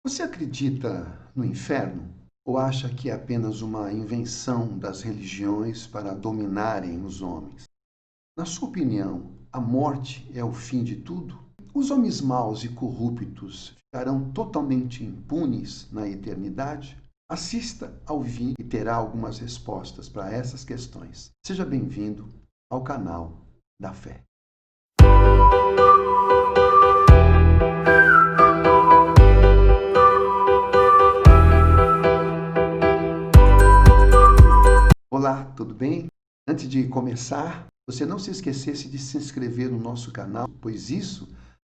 Você acredita no inferno ou acha que é apenas uma invenção das religiões para dominarem os homens? Na sua opinião, a morte é o fim de tudo? Os homens maus e corruptos ficarão totalmente impunes na eternidade? Assista ao vídeo e terá algumas respostas para essas questões. Seja bem-vindo ao canal da Fé. Olá, tudo bem? Antes de começar, você não se esquecesse de se inscrever no nosso canal, pois isso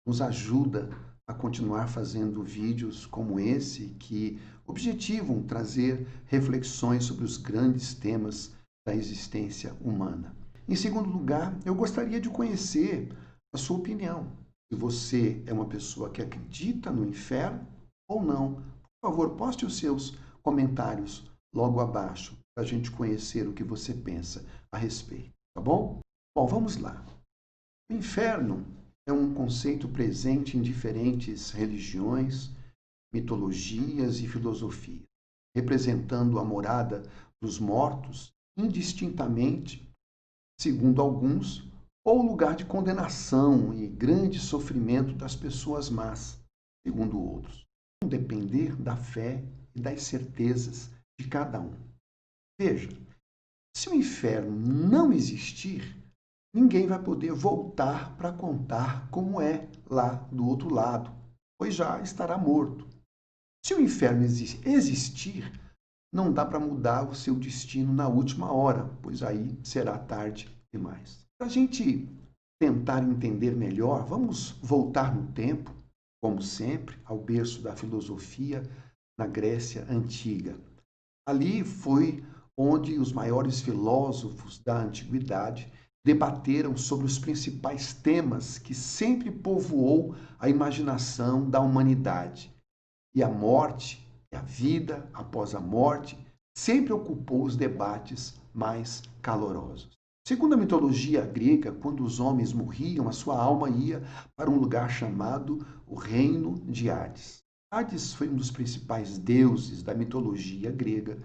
nos ajuda a continuar fazendo vídeos como esse que objetivam trazer reflexões sobre os grandes temas da existência humana. Em segundo lugar, eu gostaria de conhecer a sua opinião. Se você é uma pessoa que acredita no inferno ou não, por favor, poste os seus comentários logo abaixo para a gente conhecer o que você pensa a respeito, tá bom? Bom, vamos lá. O inferno é um conceito presente em diferentes religiões, mitologias e filosofias, representando a morada dos mortos indistintamente, segundo alguns, ou lugar de condenação e grande sofrimento das pessoas más, segundo outros. Vão depender da fé e das certezas de cada um. Veja, se o inferno não existir, ninguém vai poder voltar para contar como é lá do outro lado, pois já estará morto. Se o inferno existir, não dá para mudar o seu destino na última hora, pois aí será tarde demais. Para a gente tentar entender melhor, vamos voltar no tempo, como sempre, ao berço da filosofia na Grécia Antiga. Ali foi onde os maiores filósofos da antiguidade debateram sobre os principais temas que sempre povoou a imaginação da humanidade. E a morte, e a vida após a morte, sempre ocupou os debates mais calorosos. Segundo a mitologia grega, quando os homens morriam, a sua alma ia para um lugar chamado o Reino de Hades. Hades foi um dos principais deuses da mitologia grega,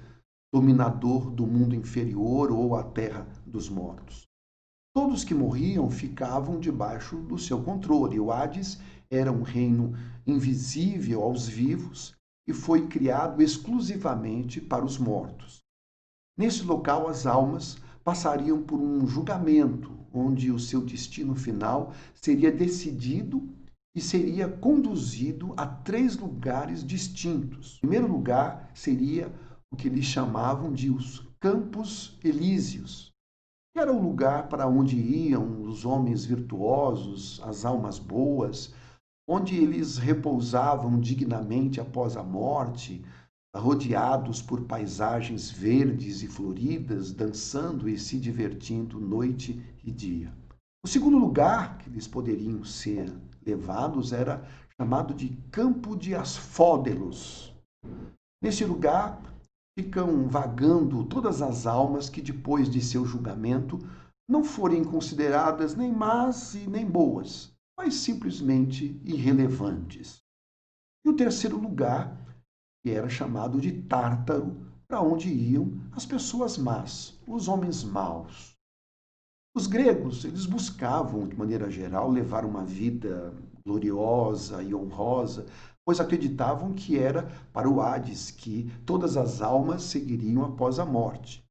dominador do mundo inferior ou a terra dos mortos. Todos que morriam ficavam debaixo do seu controle. O Hades era um reino invisível aos vivos e foi criado exclusivamente para os mortos. Nesse local, as almas passariam por um julgamento, onde o seu destino final seria decidido e seria conduzido a 3 lugares distintos. O primeiro lugar seria o que eles chamavam de os Campos Elíseos, que era o lugar para onde iam os homens virtuosos, as almas boas, onde eles repousavam dignamente após a morte, rodeados por paisagens verdes e floridas, dançando e se divertindo noite e dia. O segundo lugar que eles poderiam ser levados era chamado de Campo de Asfódelos. Nesse lugar ficam vagando todas as almas que, depois de seu julgamento, não forem consideradas nem más e nem boas, mas simplesmente irrelevantes. E o terceiro lugar, que era chamado de Tártaro, para onde iam as pessoas más, os homens maus. Os gregos, eles buscavam, de maneira geral, levar uma vida gloriosa e honrosa, pois acreditavam que era para o Hades que todas as almas seguiriam após a morte.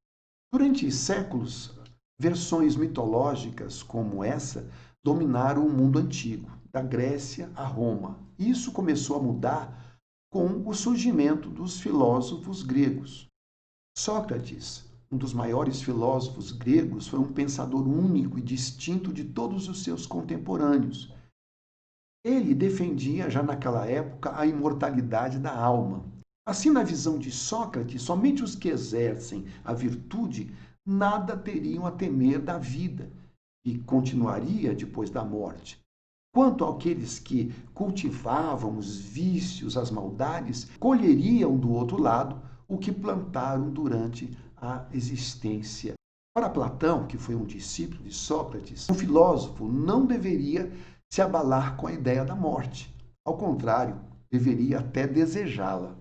Durante séculos, versões mitológicas como essa dominaram o mundo antigo, da Grécia a Roma. Isso começou a mudar com o surgimento dos filósofos gregos. Sócrates, um dos maiores filósofos gregos, foi um pensador único e distinto de todos os seus contemporâneos. Ele defendia, já naquela época, a imortalidade da alma. Assim, na visão de Sócrates, somente os que exercem a virtude nada teriam a temer da vida, que continuaria depois da morte. Quanto àqueles que cultivavam os vícios, as maldades, colheriam do outro lado o que plantaram durante a existência. Para Platão, que foi um discípulo de Sócrates, um filósofo não deveria se abalar com a ideia da morte. Ao contrário, deveria até desejá-la.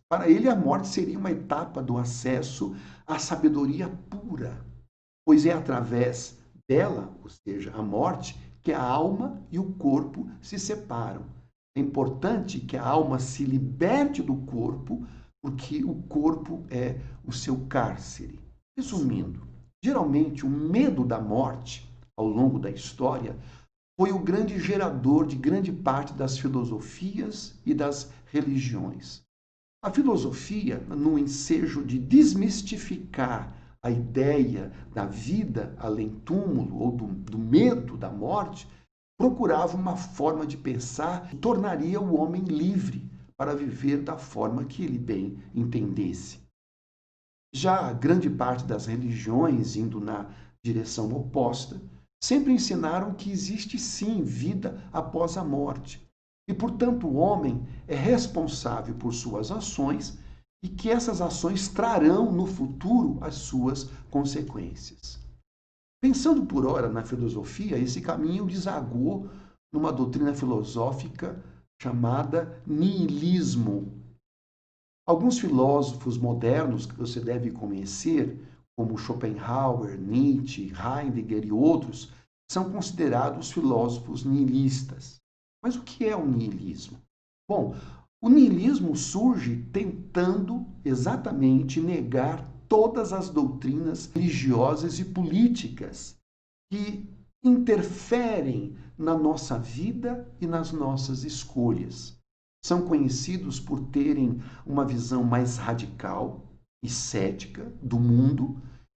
Para ele, a morte seria uma etapa do acesso à sabedoria pura, pois é através dela, ou seja, a morte, que a alma e o corpo se separam. É importante que a alma se liberte do corpo, porque o corpo é o seu cárcere. Resumindo, geralmente o medo da morte, ao longo da história, foi o grande gerador de grande parte das filosofias e das religiões. A filosofia, no ensejo de desmistificar a ideia da vida além túmulo ou do medo da morte, procurava uma forma de pensar que tornaria o homem livre para viver da forma que ele bem entendesse. Já grande parte das religiões, indo na direção oposta, sempre ensinaram que existe sim vida após a morte. E, portanto, o homem é responsável por suas ações e que essas ações trarão no futuro as suas consequências. Pensando por ora na filosofia, esse caminho desagou numa doutrina filosófica chamada niilismo. Alguns filósofos modernos que você deve conhecer, como Schopenhauer, Nietzsche, Heidegger e outros, são considerados filósofos niilistas. Mas o que é o niilismo? Bom, o niilismo surge tentando exatamente negar todas as doutrinas religiosas e políticas que interferem na nossa vida e nas nossas escolhas. São conhecidos por terem uma visão mais radical e cética do mundo,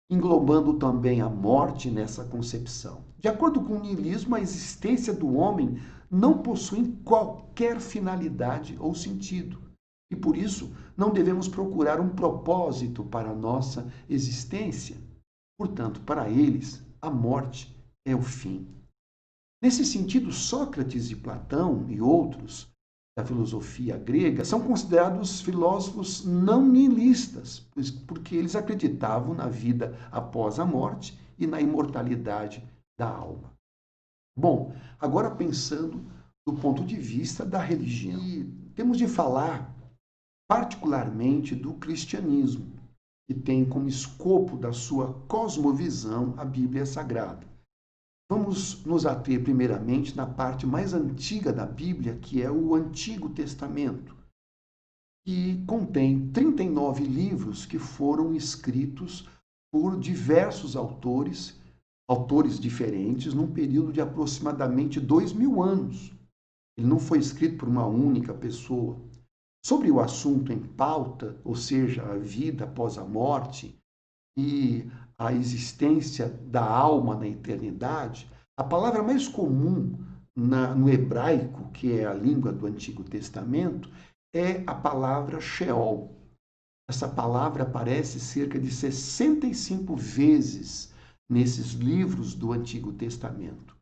englobando também a morte nessa concepção. De acordo com o niilismo, a existência do homem não possui qualquer finalidade ou sentido. E por isso, não devemos procurar um propósito para a nossa existência. Portanto, para eles, a morte é o fim. Nesse sentido, Sócrates e Platão e outros da filosofia grega são considerados filósofos não nihilistas, porque eles acreditavam na vida após a morte e na imortalidade da alma. Bom, agora pensando do ponto de vista da religião, e temos de falar particularmente do cristianismo, que tem como escopo da sua cosmovisão a Bíblia Sagrada. Vamos nos ater primeiramente na parte mais antiga da Bíblia, que é o Antigo Testamento, que contém 39 livros que foram escritos por diversos autores diferentes, num período de aproximadamente 2000 anos. Ele não foi escrito por uma única pessoa. Sobre o assunto em pauta, ou seja, a vida após a morte e a existência da alma na eternidade, a palavra mais comum no hebraico, que é a língua do Antigo Testamento, é a palavra Sheol. Essa palavra aparece cerca de 65 vezes nesses livros do Antigo Testamento.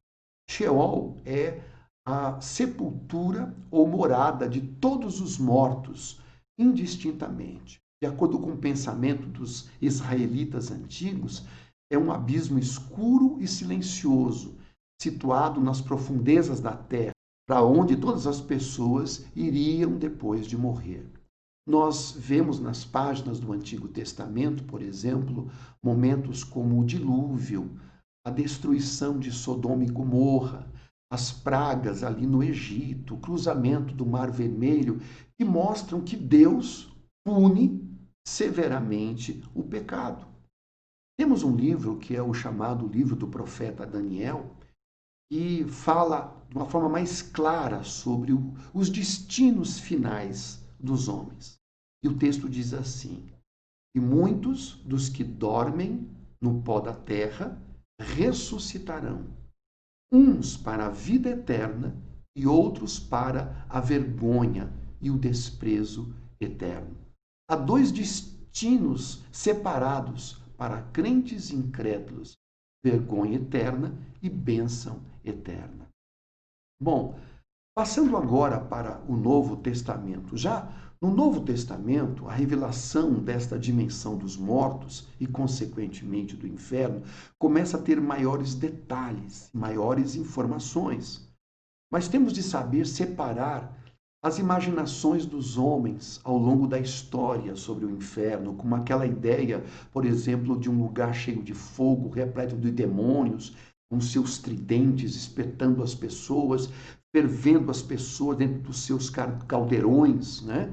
Sheol é a sepultura ou morada de todos os mortos, indistintamente. De acordo com o pensamento dos israelitas antigos, é um abismo escuro e silencioso, situado nas profundezas da terra, para onde todas as pessoas iriam depois de morrer. Nós vemos nas páginas do Antigo Testamento, por exemplo, momentos como o dilúvio, a destruição de Sodoma e Gomorra, as pragas ali no Egito, o cruzamento do Mar Vermelho, que mostram que Deus pune severamente o pecado. Temos um livro que é o chamado livro do profeta Daniel, que fala de uma forma mais clara sobre os destinos finais dos homens. E o texto diz assim: e muitos dos que dormem no pó da terra ressuscitarão, uns para a vida eterna e outros para a vergonha e o desprezo eterno. Há dois destinos separados para crentes incrédulos: vergonha eterna e bênção eterna. Bom, passando agora para o Novo Testamento. Já no Novo Testamento, a revelação desta dimensão dos mortos e, consequentemente, do inferno, começa a ter maiores detalhes, maiores informações. Mas temos de saber separar as imaginações dos homens ao longo da história sobre o inferno, como aquela ideia, por exemplo, de um lugar cheio de fogo, repleto de demônios, com seus tridentes espetando as pessoas, fervendo as pessoas dentro dos seus caldeirões, né?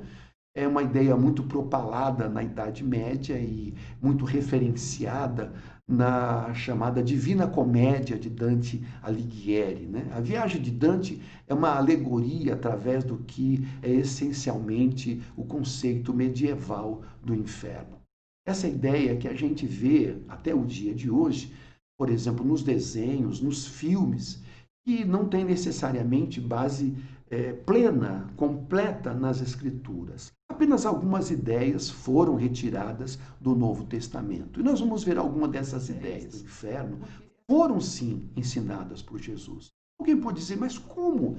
É uma ideia muito propalada na Idade Média e muito referenciada na chamada Divina Comédia de Dante Alighieri, né? A viagem de Dante é uma alegoria através do que é essencialmente o conceito medieval do inferno. Essa ideia que a gente vê até o dia de hoje, por exemplo, nos desenhos, nos filmes, que não tem necessariamente base plena, completa nas Escrituras. Apenas algumas ideias foram retiradas do Novo Testamento. E nós vamos ver algumas dessas ideias do inferno foram sim ensinadas por Jesus. Alguém pode dizer, mas como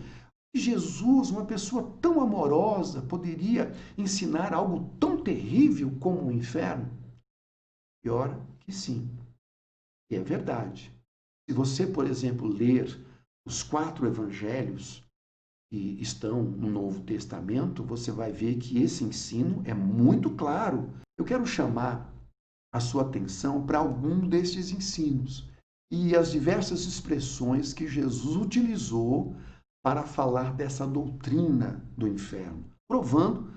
Jesus, uma pessoa tão amorosa, poderia ensinar algo tão terrível como o inferno? Pior que sim. E é verdade. Se você, por exemplo, ler os 4 evangelhos que estão no Novo Testamento, você vai ver que esse ensino é muito claro. Eu quero chamar a sua atenção para algum destes ensinos e as diversas expressões que Jesus utilizou para falar dessa doutrina do inferno, provando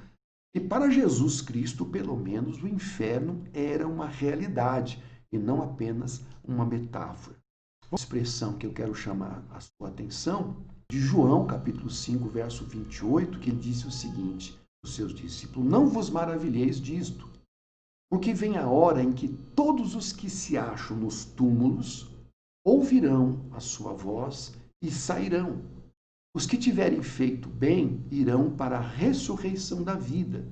que para Jesus Cristo, pelo menos, o inferno era uma realidade e não apenas uma metáfora. A expressão que eu quero chamar a sua atenção de João, capítulo 5, verso 28, que ele disse o seguinte aos seus discípulos: não vos maravilheis disto, porque vem a hora em que todos os que se acham nos túmulos ouvirão a sua voz e sairão. Os que tiverem feito bem irão para a ressurreição da vida,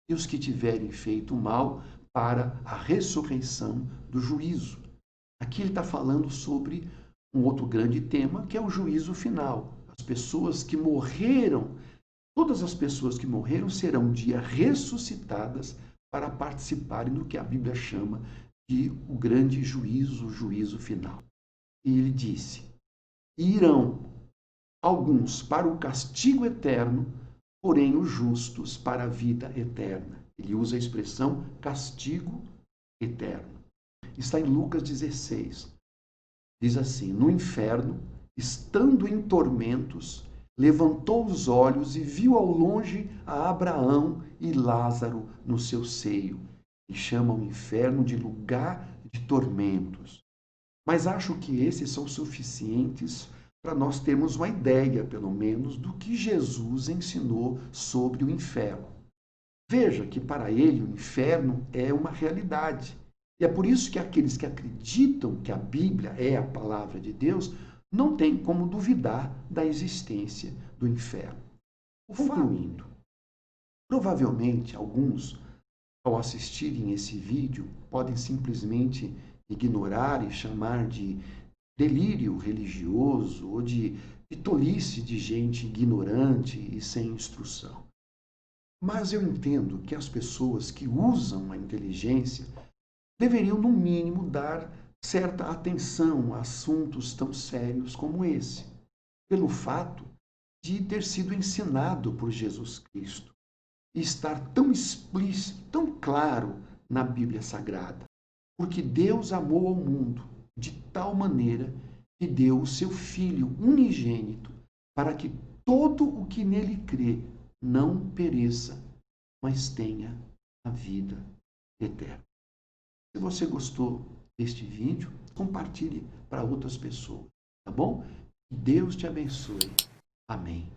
e os que tiverem feito mal para a ressurreição do juízo. Aqui ele está falando sobre um outro grande tema, que é o juízo final. As pessoas que morreram, todas as pessoas que morreram serão um dia ressuscitadas para participarem do que a Bíblia chama de o grande juízo, o juízo final. E ele disse: irão alguns para o castigo eterno, porém os justos para a vida eterna. Ele usa a expressão castigo eterno. Está em Lucas 16. Diz assim: no inferno, estando em tormentos, levantou os olhos e viu ao longe a Abraão e Lázaro no seu seio. E chama o inferno de lugar de tormentos. Mas acho que esses são suficientes para nós termos uma ideia, pelo menos, do que Jesus ensinou sobre o inferno. Veja que para ele o inferno é uma realidade. E é por isso que aqueles que acreditam que a Bíblia é a palavra de Deus não têm como duvidar da existência do inferno. Concluindo, provavelmente alguns, ao assistirem esse vídeo, podem simplesmente ignorar e chamar de delírio religioso ou de tolice de gente ignorante e sem instrução. Mas eu entendo que as pessoas que usam a inteligência deveriam, no mínimo, dar certa atenção a assuntos tão sérios como esse, pelo fato de ter sido ensinado por Jesus Cristo e estar tão explícito, tão claro na Bíblia Sagrada. Porque Deus amou ao mundo de tal maneira que deu o seu Filho unigênito para que todo o que nele crê não pereça, mas tenha a vida eterna. Se você gostou deste vídeo, compartilhe para outras pessoas, tá bom? Que Deus te abençoe. Amém.